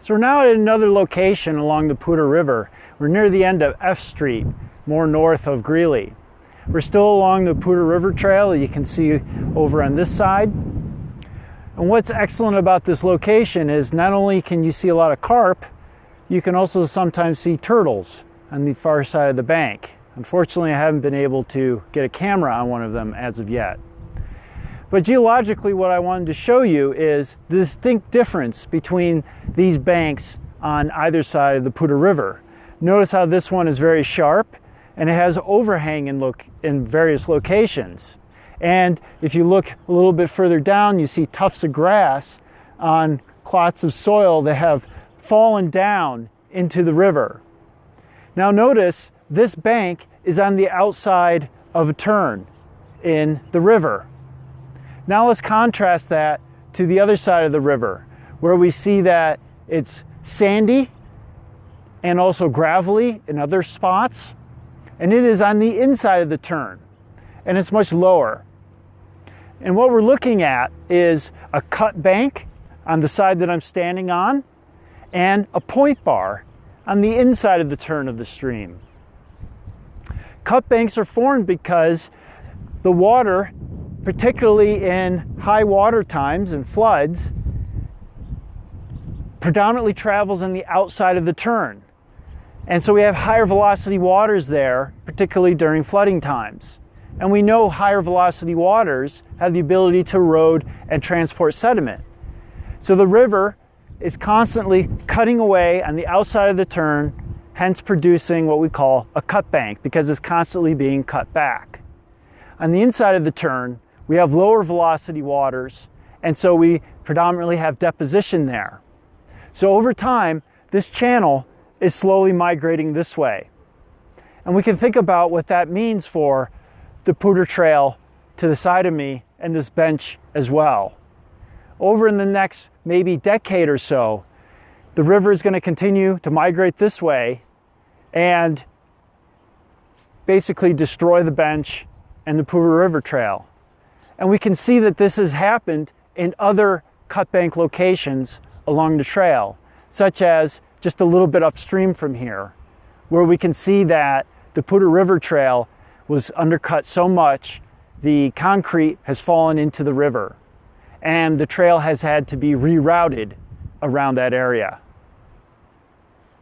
So we're now at another location along the Poudre River. We're near the end of F Street, more north of Greeley. We're still along the Poudre River Trail that you can see over on this side. And what's excellent about this location is not only can you see a lot of carp, you can also sometimes see turtles on the far side of the bank. Unfortunately, I haven't been able to get a camera on one of them as of yet. But geologically, what I wanted to show you is the distinct difference between these banks on either side of the Poudre River. Notice how this one is very sharp and it has overhang in various locations. And if you look a little bit further down, you see tufts of grass on clots of soil that have fallen down into the river. Now notice this bank is on the outside of a turn in the river. Now let's contrast that to the other side of the river, where we see that it's sandy and also gravelly in other spots, and it is on the inside of the turn, and it's much lower. And what we're looking at is a cut bank on the side that I'm standing on, and a point bar on the inside of the turn of the stream. Cut banks are formed because the water, particularly in high water times and floods, predominantly travels on the outside of the turn. And so we have higher velocity waters there, particularly during flooding times. And we know higher velocity waters have the ability to erode and transport sediment. So the river is constantly cutting away on the outside of the turn, hence producing what we call a cut bank, because it's constantly being cut back. On the inside of the turn, we have lower velocity waters, and so we predominantly have deposition there. So over time, this channel is slowly migrating this way. And we can think about what that means for the Poudre Trail to the side of me and this bench as well. Over in the next maybe decade or so, the river is going to continue to migrate this way and basically destroy the bench and the Poudre River Trail. And we can see that this has happened in other cut bank locations along the trail, such as just a little bit upstream from here, where we can see that the Poudre River Trail was undercut so much the concrete has fallen into the river, and the trail has had to be rerouted around that area.